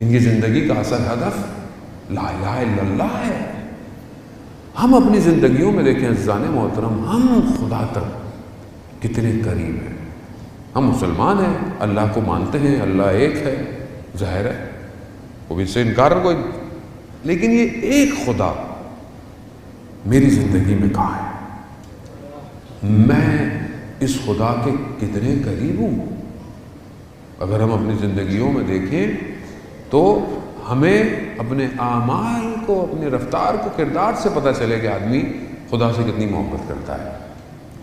ان کی زندگی کا اصل ہدف لا الہ الا اللہ ہے۔ ہم اپنی زندگیوں میں دیکھیں عزیزان محترم، ہم خدا تک کتنے قریب ہیں۔ ہم مسلمان ہیں، اللہ کو مانتے ہیں، اللہ ایک ہے، ظاہر ہے، وہ بھی اس سے انکار کوئی، لیکن یہ ایک خدا میری زندگی میں کہاں ہے؟ میں اس خدا کے کتنے قریب ہوں؟ اگر ہم اپنی زندگیوں میں دیکھیں تو ہمیں اپنے اعمال کو، اپنے رفتار کو، کردار سے پتہ چلے کہ آدمی خدا سے کتنی محبت کرتا ہے،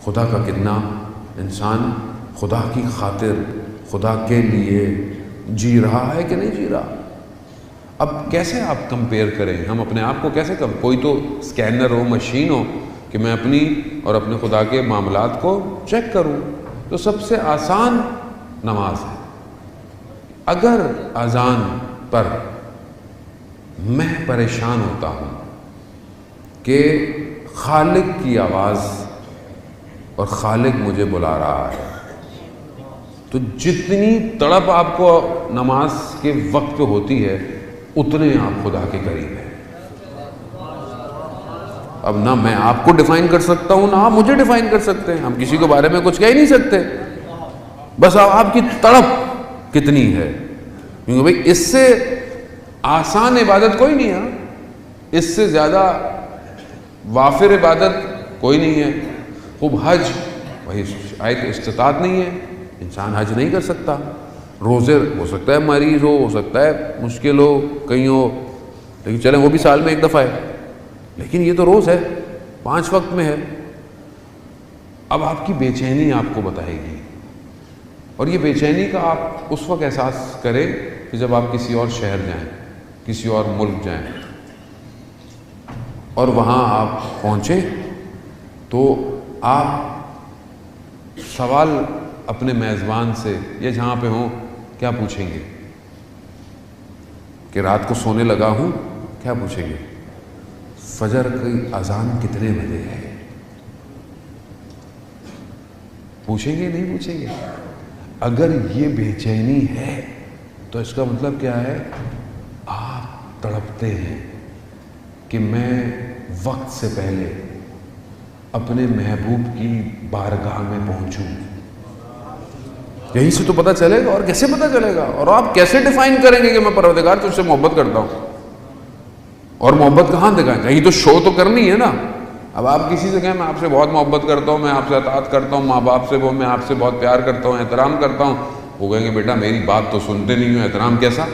خدا کا کتنا انسان خدا کی خاطر، خدا کے لیے جی رہا ہے کہ نہیں جی رہا۔ اب کیسے آپ کمپیئر کریں؟ ہم اپنے آپ کو کیسے کوئی تو اسکینر ہو، مشین ہو کہ میں اپنی اور اپنے خدا کے معاملات کو چیک کروں۔ تو سب سے آسان نماز ہے۔ اگر اذان پر میں پریشان ہوتا ہوں کہ خالق کی آواز اور خالق مجھے بلا رہا ہے، تو جتنی تڑپ آپ کو نماز کے وقت پہ ہوتی ہے اتنے آپ خدا کے قریب ہیں۔ اب نہ میں آپ کو ڈیفائن کر سکتا ہوں، نہ آپ مجھے ڈیفائن کر سکتے ہیں، ہم کسی کے بارے میں کچھ کہہ ہی نہیں سکتے، بس آپ کی تڑپ کتنی ہے۔ کیونکہ بھئی اس سے آسان عبادت کوئی نہیں ہے، اس سے زیادہ وافر عبادت کوئی نہیں ہے۔ خوب حج، وہی آیت استطاعت نہیں ہے، انسان حج نہیں کر سکتا۔ روزے ہو سکتا ہے مریض ہو سکتا ہے مشکل ہو، کہیں ہو، لیکن چلیں وہ بھی سال میں ایک دفعہ ہے، لیکن یہ تو روز ہے، 5 وقت میں ہے۔ اب آپ کی بے چینی آپ کو بتائے گی، اور یہ بے چینی کا آپ اس وقت احساس کریں کہ جب آپ کسی اور شہر جائیں، کسی اور ملک جائیں، اور وہاں آپ پہنچیں تو آپ سوال اپنے میزبان سے یا جہاں پہ ہوں کیا پوچھیں گے؟ کہ رات کو سونے لگا ہوں، کیا پوچھیں گے؟ فجر کی اذان کتنے بجے ہے؟ پوچھیں گے نہیں پوچھیں گے؟ اگر یہ بے چینی ہے تو اس کا مطلب کیا ہے؟ آپ تڑپتے ہیں کہ میں وقت سے پہلے اپنے محبوب کی بارگاہ میں پہنچوں۔ یہی سے تو پتہ چلے گا، اور کیسے پتہ چلے گا؟ اور آپ کیسے ڈیفائن کریں گے کہ میں پروردگار تجھ سے محبت کرتا ہوں؟ اور محبت کہاں دکھائیں؟ کہیں تو شو تو کرنی ہے نا۔ اب آپ کسی سے کہیں میں آپ سے بہت محبت کرتا ہوں، میں آپ سے اطاعت کرتا ہوں، ماں باپ سے وہ میں آپ سے بہت پیار کرتا ہوں، احترام کرتا ہوں، وہ کہیں گے بیٹا میری بات تو سنتے نہیں ہو، احترام کیسا؟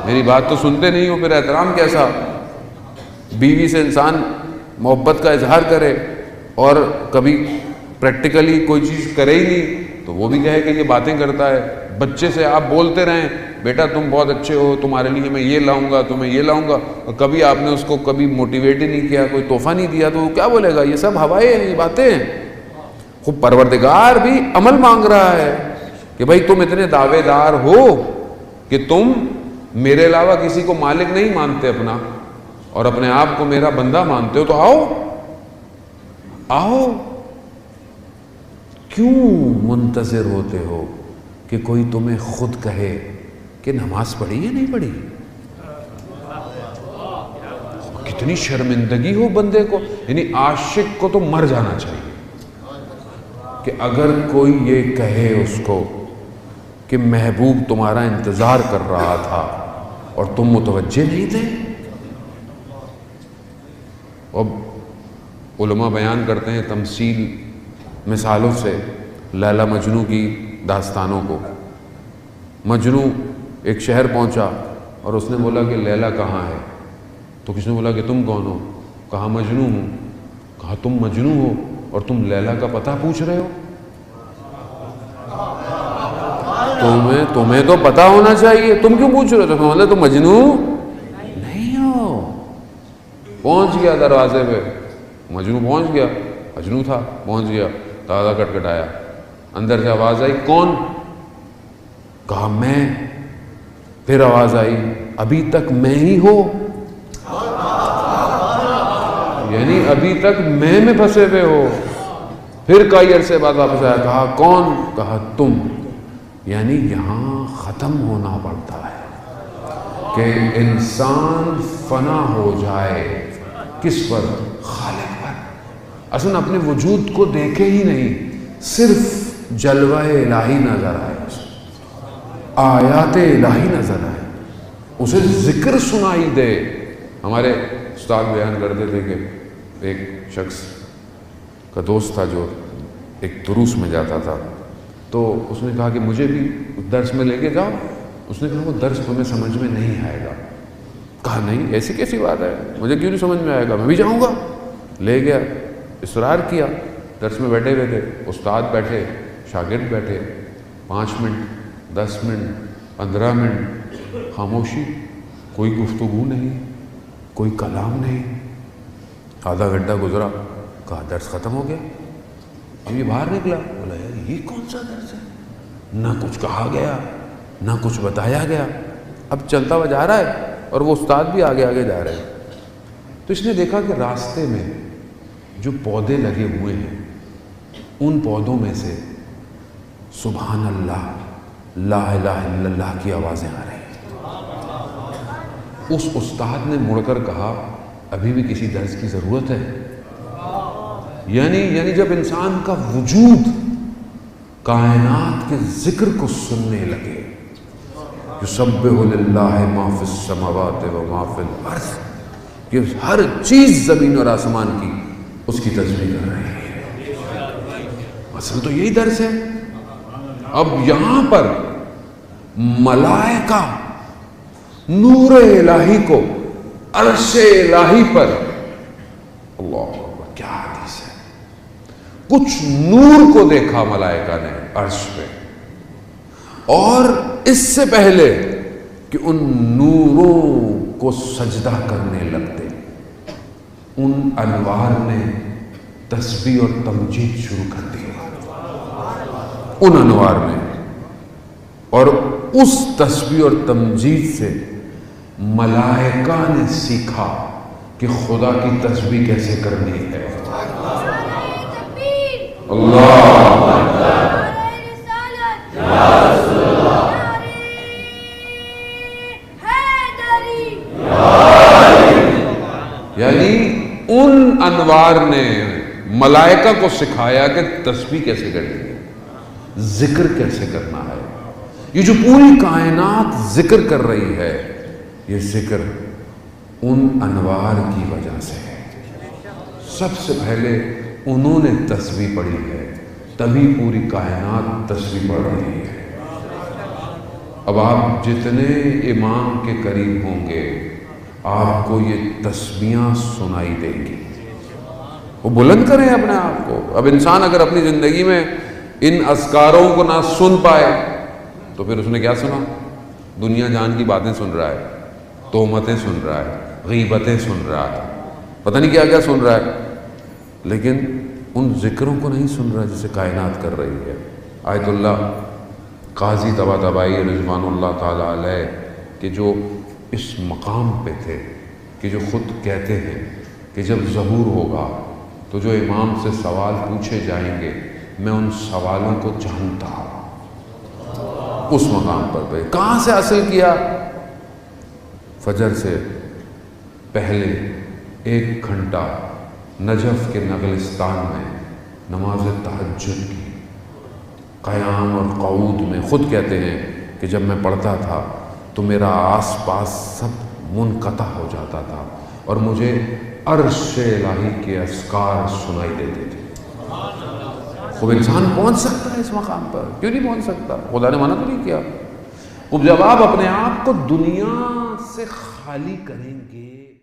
میری بات تو سنتے نہیں ہو، پھر احترام کیسا؟ بیوی سے انسان محبت کا اظہار کرے اور کبھی پریکٹیکلی کوئی چیز کرے ہی نہیں تو وہ بھی کہے کہ یہ باتیں کرتا ہے۔ بچے سے آپ بولتے رہیں بیٹا تم بہت اچھے ہو، تمہارے لیے میں یہ لاؤں گا، تمہیں یہ لاؤں گا، اور کبھی آپ نے اس کو کبھی موٹیویٹ ہی نہیں کیا، کوئی تحفہ نہیں دیا، تو وہ کیا بولے گا؟ یہ سب ہوائیں ہیں، یہ باتیں ہیں۔ خوب پروردگار بھی عمل مانگ رہا ہے کہ بھائی تم اتنے دعوے دار ہو کہ تم میرے علاوہ کسی کو مالک نہیں مانتے اپنا، اور اپنے آپ کو میرا بندہ مانتے ہو، تو آؤ آؤ، کیوں منتظر ہوتے ہو کہ کوئی تمہیں خود کہے کہ نماز پڑھی یا نہیں پڑھی؟ کتنی شرمندگی ہو بندے کو، یعنی عاشق کو تو مر جانا چاہیے کہ اگر کوئی یہ کہے اس کو کہ محبوب تمہارا انتظار کر رہا تھا اور تم متوجہ نہیں تھے۔ اب علماء بیان کرتے ہیں تمثیل مثالوں سے لیلا مجنو کی داستانوں کو۔ مجنو ایک شہر پہنچا اور اس نے بولا کہ لیلا کہاں ہے؟ تو کس نے بولا کہ تم کون ہو؟ کہا مجنو ہوں۔ کہا تم مجنو ہو اور تم لیلا کا پتہ پوچھ رہے ہو؟ تمہیں تو پتہ ہونا چاہیے، تم کیوں پوچھ رہے ہو؟ تو بولے تم مجنو نہیں ہو۔ پہنچ گیا دروازے پہ، مجنو پہنچ گیا، مجنو تھا، پہنچ گیا، دروازہ کٹکھٹایا، اندر سے آواز آئی کون؟ کہا میں۔ پھر آواز آئی ابھی تک میں ہی ہو، یعنی ابھی تک میں پھنسے ہوئے ہو۔ پھر کئی عرصے بعد واپس آیا، کہا کون؟ کہا تم، یعنی یہاں ختم ہونا پڑتا ہے۔ کہ انسان فنا ہو جائے کس پر؟ خالق پر. اصلا اپنے وجود کو دیکھے ہی نہیں، صرف جلوہ الہی نظر آئے، آیات الہی نظر آئے، اسے ذکر سنائی دے. ہمارے استاد بیان کرتے تھے کہ ایک شخص کا دوست تھا جو ایک دروس میں جاتا تھا، تو اس نے کہا کہ مجھے بھی درس میں لے کے جاؤ. اس نے کہا وہ درس تمہیں سمجھ میں نہیں آئے گا. کہا نہیں، ایسی کیسی بات ہے، مجھے کیوں نہیں سمجھ میں آئے گا، میں بھی جاؤں گا. لے گیا، اصرار کیا. درس میں بیٹھے ہوئے تھے، استاد بیٹھے، شاگرد بیٹھے. 5 منٹ، 10 منٹ، 15 منٹ خاموشی، کوئی گفتگو نہیں، کوئی کلام نہیں. آدھا گھنٹہ گزرا، کہا درس ختم ہو گیا. اب یہ باہر نکلا، بولا یار یہ کون سا درس ہے، نہ کچھ کہا گیا نہ کچھ بتایا گیا. اب چلتا ہوا جا رہا ہے اور وہ استاد بھی آگے آگے جا رہے ہیں. تو اس نے دیکھا کہ راستے میں جو پودے لگے ہوئے ہیں ان پودوں میں سے سبحان اللہ، لا الہ الا اللہ کی آوازیں آ رہی ہیں. اس استاد نے مڑ کر کہا ابھی بھی کسی درس کی ضرورت ہے؟ یعنی جب انسان کا وجود کائنات کے ذکر کو سننے لگے، یسبح للہ ما فی السماوات و ما فی الارض، کہ ہر چیز زمین اور آسمان کی اس کی تسبیح کر رہی ہے. اصل تو یہی درس ہے. اب یہاں پر ملائکہ نور الہی کو عرش الہی پر، اللہ کیا حدیث ہے، کچھ نور کو دیکھا ملائکہ نے عرش پہ، اور اس سے پہلے کہ ان نوروں کو سجدہ کرنے لگتے ان انوار نے تسبیح اور تمجید شروع کر دی. ان انوار نے، اور اس تسبیح اور تمجید سے ملائکہ نے سیکھا کہ خدا کی تسبیح کیسے کرنی ہے. اللہ یعنی ان انوار نے ملائکہ کو سکھایا کہ تسبیح کیسے کرنی ہے، ذکر کیسے کرنا ہے. یہ جو پوری کائنات ذکر کر رہی ہے، یہ ذکر ان انوار کی وجہ سے ہے. سب سے پہلے انہوں نے تسبیح پڑھی ہے، تبھی پوری کائنات تسبیح پڑھ رہی ہے. اب آپ جتنے امام کے قریب ہوں گے آپ کو یہ تسبیحاں سنائی دیں گی. وہ بلند کریں اپنے آپ کو. اب انسان اگر اپنی زندگی میں ان اذکاروں کو نہ سن پائے تو پھر اس نے کیا سنا؟ دنیا جان کی باتیں سن رہا ہے، تہمتیں سن رہا ہے، غیبتیں سن رہا ہے، پتہ نہیں کیا کیا سن رہا ہے، لیکن ان ذکروں کو نہیں سن رہا جسے کائنات کر رہی ہے. آیت اللہ قاضی طباطبائی رضوان اللہ تعالیٰ علیہ کہ جو اس مقام پہ تھے، کہ جو خود کہتے ہیں کہ جب ظہور ہوگا تو جو امام سے سوال پوچھے جائیں گے میں ان سوالوں کو جانتا ہوں. اس مقام پر پہ کہاں سے حاصل کیا؟ فجر سے پہلے 1 گھنٹہ نجف کے نغلستان میں نماز تہجد کی، قیام اور قعود میں. خود کہتے ہیں کہ جب میں پڑھتا تھا تو میرا آس پاس سب منقطع ہو جاتا تھا اور مجھے عرش الہی کے اذکار سنائی دیتے تھے. خوب انسان پہنچ سکتا ہے اس مقام پر، کیوں نہیں پہنچ سکتا؟ خدا نے منع تو نہیں کیا. اب جب آپ اپنے آپ کو دنیا سے خالی کریں گے